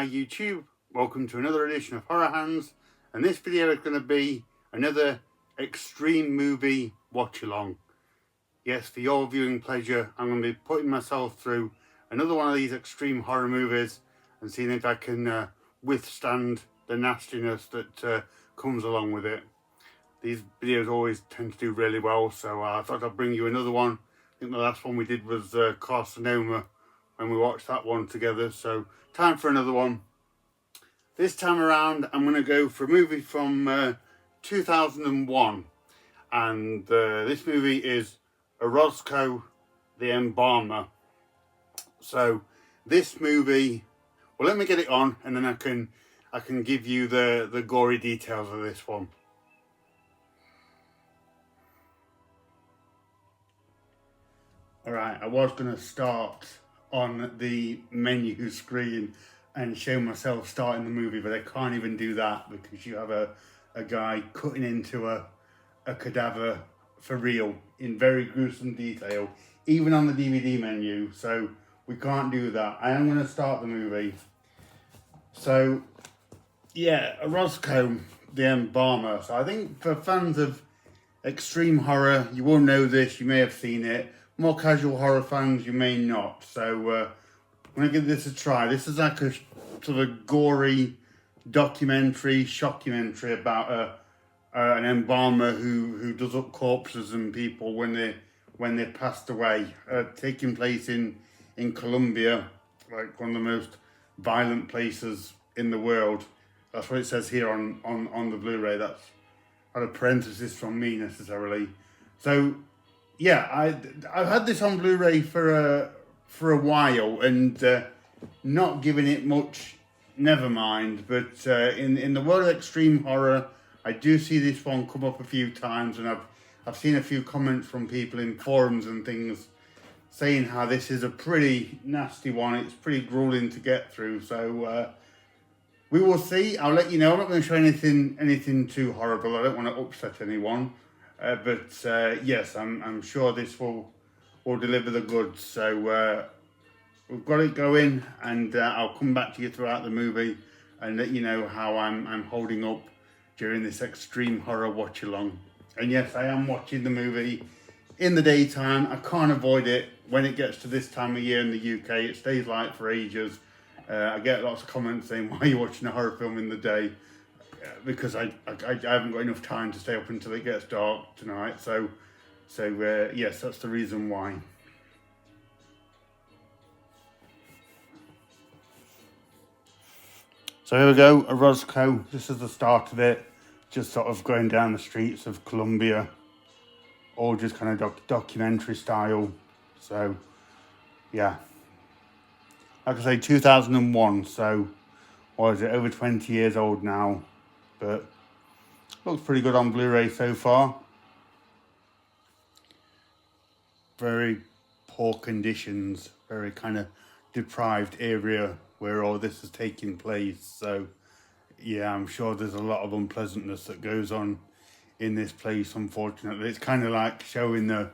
Hi YouTube, welcome to another edition of Horror Hands, and this video is going to be another extreme movie watch along. Yes, for your viewing pleasure, I'm going to be putting myself through another one of these extreme horror movies and seeing if I can withstand the nastiness that comes along with it. These videos always tend to do really well, so I thought I'd bring you another one. I think the last one we did was Carcinoma, when we watched that one together, so time for another one. This time around I'm going to go for a movie from 2001, and this movie is Orozco the Embalmer. So this movie, well, let me get it on and then I can give you the gory details of this one. Alright, I was going to start on the menu screen and show myself starting the movie, but I can't even do that because you have a guy cutting into a cadaver for real in very gruesome detail, even on the DVD menu, so we can't do that. I am going to start the movie. So yeah, Orozco the Embalmer. So I think for fans of extreme horror, you will know this, you may have seen it. More casual horror fans, you may not. So I'm going to give this a try. This is like a sort of gory documentary, shockumentary about an embalmer who does up corpses and people when they passed away. Taking place in Colombia, like one of the most violent places in the world. That's what it says here on the Blu-ray. That's not a parenthesis from me necessarily. So yeah, I've had this on Blu-ray for a while and not giving it much, never mind. But in the world of extreme horror, I do see this one come up a few times, and I've seen a few comments from people in forums and things saying how this is a pretty nasty one. It's pretty grueling to get through. So we will see. I'll let you know. I'm not going to show anything too horrible. I don't want to upset anyone. But yes, I'm sure this will deliver the goods. So we've got it going, and I'll come back to you throughout the movie and let you know how I'm holding up during this extreme horror watch along. And yes, I am watching the movie in the daytime. I can't avoid it. When it gets to this time of year in the UK, it stays light for ages. I get lots of comments saying, why are you watching a horror film in the day? Because I haven't got enough time to stay up until it gets dark tonight. So yes, that's the reason why. So here we go, Orozco. This is the start of it. Just sort of going down the streets of Colombia. All just kind of documentary style. So yeah. Like I say, 2001. So what is it, over 20 years old now. But looks pretty good on Blu-ray so far. Very poor conditions, very kind of deprived area where all this is taking place. So yeah, I'm sure there's a lot of unpleasantness that goes on in this place, unfortunately. It's kind of like showing the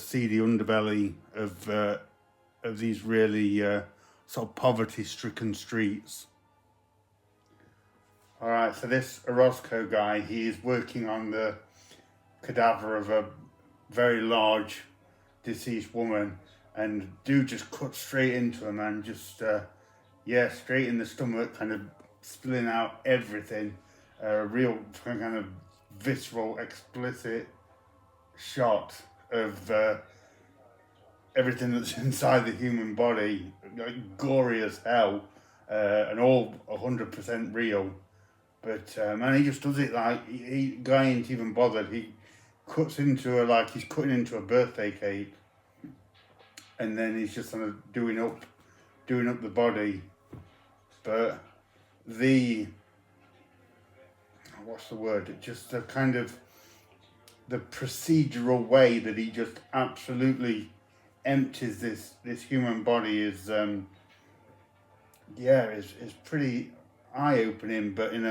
seedy underbelly of these really sort of poverty-stricken streets. All right, so this Orozco guy, he is working on the cadaver of a very large deceased woman, and dude just cut straight into him and just yeah, straight in the stomach, kind of spilling out everything. Real kind of visceral, explicit shot of everything that's inside the human body, like gory as hell, and all 100% real. But man, he just does it like guy ain't even bothered. He cuts into like he's cutting into a birthday cake, and then he's just kind of doing up the body. But what's the word? Just the kind of the procedural way that he just absolutely empties this human body is yeah, is pretty eye-opening, but in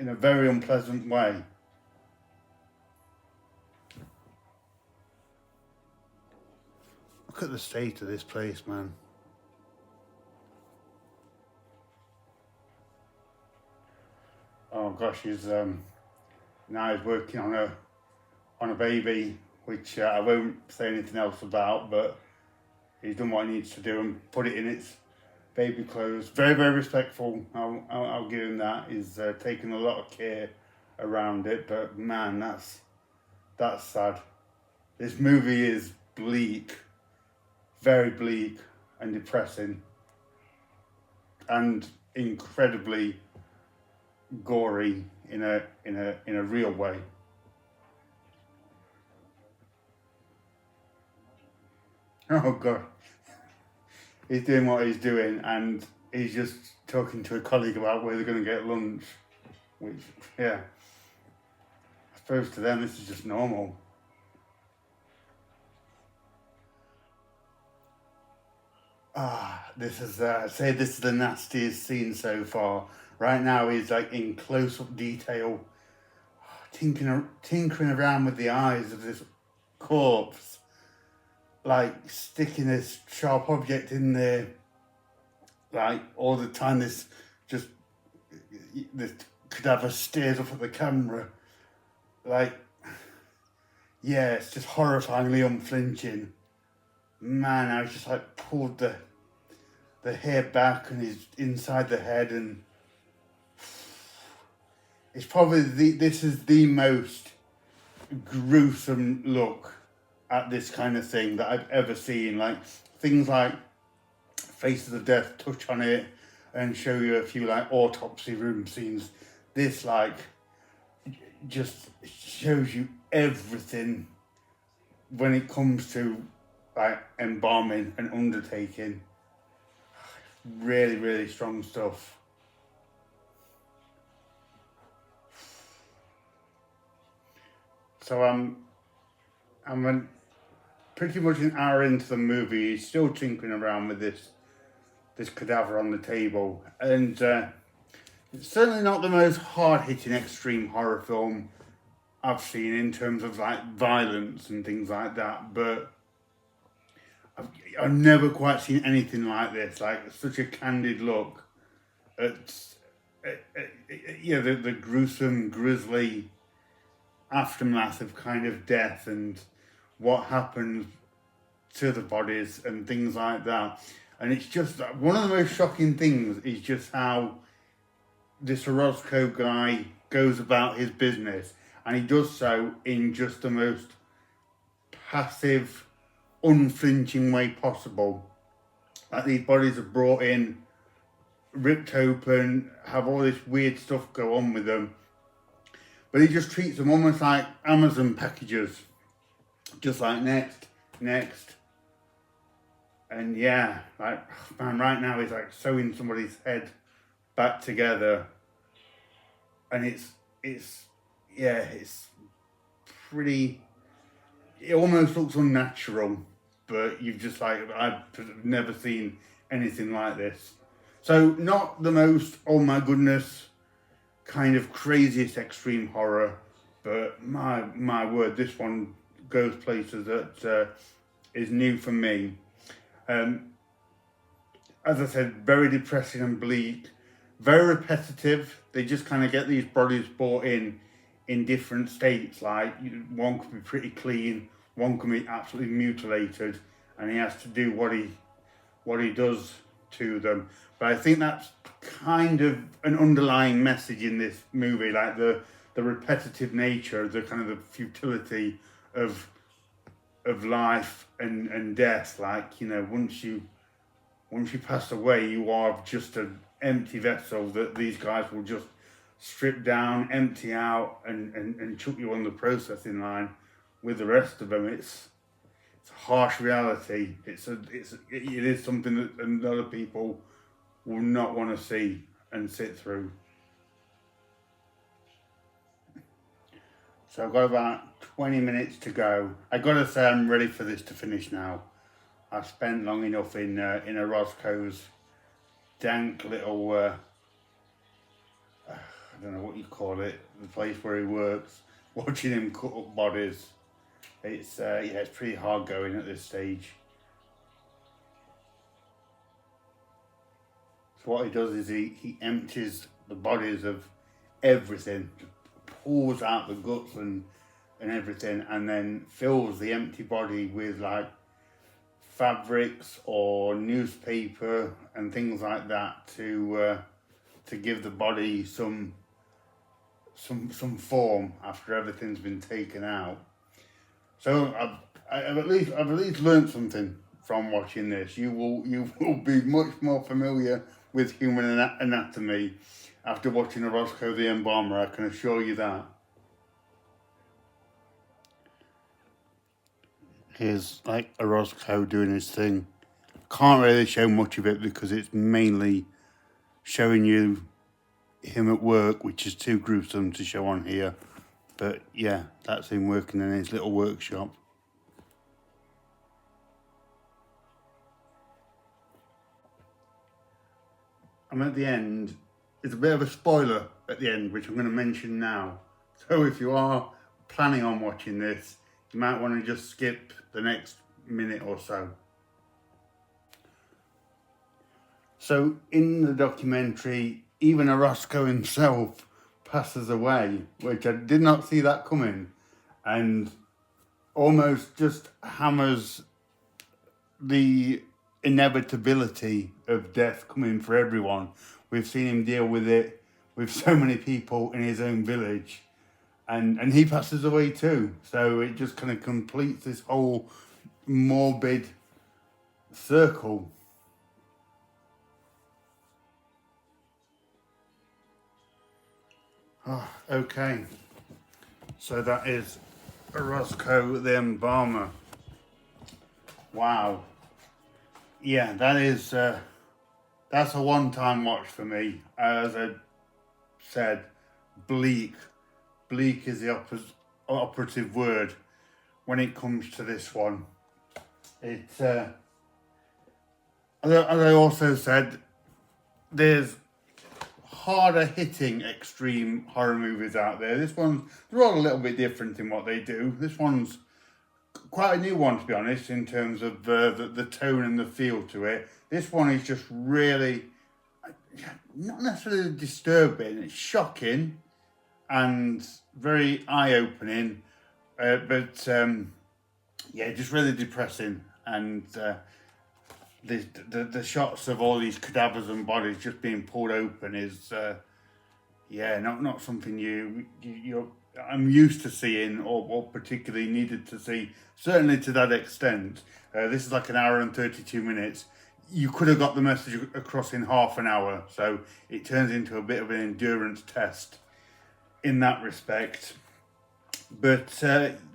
a very unpleasant way. Look at the state of this place, man. gosh, now he's working on a baby, which I won't say anything else about, but he's done what he needs to do and put it in its baby clothes. Very, very respectful. I'll give him that. He's taken a lot of care around it, but man, that's sad. This movie is bleak, very bleak and depressing, and incredibly gory in a real way. Oh god, he's doing what he's doing, and he's just talking to a colleague about where they're going to get lunch, which, yeah, I suppose to them this is just normal. This is say this is the nastiest scene so far. Right now he's like in close-up detail, tinkering around with the eyes of this corpse, like sticking this sharp object in there, like all the time. This cadaver stares up at the camera, like, yeah, it's just horrifyingly unflinching. Man, I was just like pulled the hair back and he's inside the head, and it's probably this is the most gruesome look at this kind of thing that I've ever seen. Like things like Faces of Death touch on it and show you a few like autopsy room scenes. This like just shows you everything when it comes to like embalming and undertaking. Really, really strong stuff. So I'm pretty much an hour into the movie. He's still tinkering around with this cadaver on the table, and it's certainly not the most hard-hitting extreme horror film I've seen in terms of like violence and things like that, but I've never quite seen anything like this. Like such a candid look at the gruesome, grisly aftermath of kind of death and what happens to the bodies and things like that. And it's just one of the most shocking things is just how this Orozco guy goes about his business, and he does so in just the most passive, unflinching way possible. Like these bodies are brought in, ripped open, have all this weird stuff go on with them, but he just treats them almost like Amazon packages, just like next, and yeah, like man, right now he's like sewing somebody's head back together, and it's pretty. It almost looks unnatural, but you've just like, I've never seen anything like this. So not the most, oh my goodness, kind of craziest extreme horror, but my word, this one goes places that is new for me. As I said, very depressing and bleak, very repetitive. They just kind of get these bodies brought in different states. Like one could be pretty clean, one could be absolutely mutilated, and he has to do what he does to them. But I think that's kind of an underlying message in this movie, like the repetitive nature, the kind of the futility of life and death. Like, you know, once you pass away, you are just an empty vessel that these guys will just strip down, empty out, and chuck you on the processing line with the rest of them. It's a harsh reality. It is something that a lot of people will not want to see and sit through. So I've got about 20 minutes to go. I gotta say I'm ready for this to finish now. I've spent long enough in Orozco's dank little, I don't know what you call it, the place where he works, watching him cut up bodies. It's it's pretty hard going at this stage. So what he does is he empties the bodies of everything, pulls out the guts and everything, and then fills the empty body with like fabrics or newspaper and things like that to give the body some form after everything's been taken out. So I've at least learned something from watching this. You will be much more familiar with human anatomy after watching Orozco the Embalmer, I can assure you that. Here's like Orozco doing his thing. Can't really show much of it because it's mainly showing you him at work, which is too gruesome to show on here. But yeah, that's him working in his little workshop. I'm at the end. It's a bit of a spoiler at the end, which I'm going to mention now. So if you are planning on watching this, you might want to just skip the next minute or so. So in the documentary, even Orozco himself passes away, which I did not see that coming, and almost just hammers the inevitability of death coming for everyone. We've seen him deal with it with so many people in his own village, and he passes away too. So it just kind of completes this whole morbid circle. Oh, okay, so that is Orozco the Embalmer. Wow. Yeah, that's a one-time watch for me. As I said, bleak is the operative word when it comes to this one. It's as I also said, there's harder hitting extreme horror movies out there. They're all a little bit different in what they do. This one's quite a new one, to be honest, in terms of the tone and the feel to it. This one is just really not necessarily disturbing. It's shocking and very eye-opening, but yeah, just really depressing. And the shots of all these cadavers and bodies just being pulled open is yeah, not something I'm used to seeing or particularly needed to see, certainly to that extent. This is like an hour and 32 minutes. You could have got the message across in half an hour, so it turns into a bit of an endurance test in that respect. But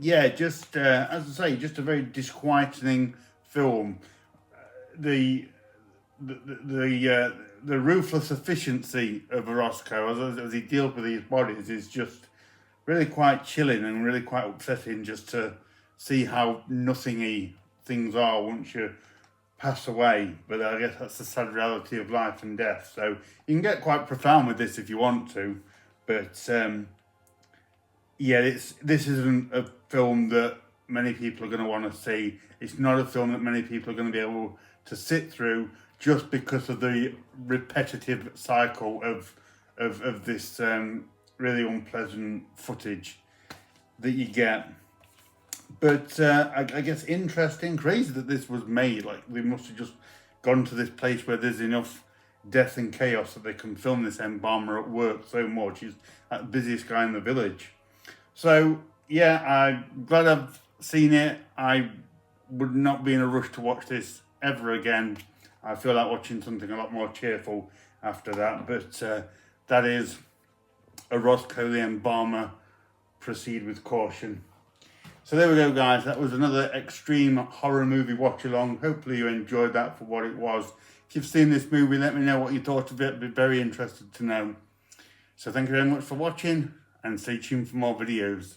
yeah, just as I say, just a very disquieting film. The ruthless efficiency of Orozco as he deals with these bodies is just really quite chilling and really quite upsetting, just to see how nothingy things are once you pass away. But I guess that's the sad reality of life and death. So you can get quite profound with this if you want to. But yeah, this isn't a film that many people are going to want to see. It's not a film that many people are going to be able to sit through, just because of the repetitive cycle of this really unpleasant footage that you get. But I guess interesting, crazy that this was made. Like, they must have just gone to this place where there's enough death and chaos that they can film this embalmer at work so much. He's the busiest guy in the village. So yeah, I'm glad I've seen it. I would not be in a rush to watch this ever again. I feel like watching something a lot more cheerful after that. But that is Orozco the Embalmer. Proceed with caution. So there we go, guys. That was another extreme horror movie watch along. Hopefully you enjoyed that for what it was. If you've seen this movie, let me know what you thought of it. I'd be very interested to know. So thank you very much for watching, and stay tuned for more videos.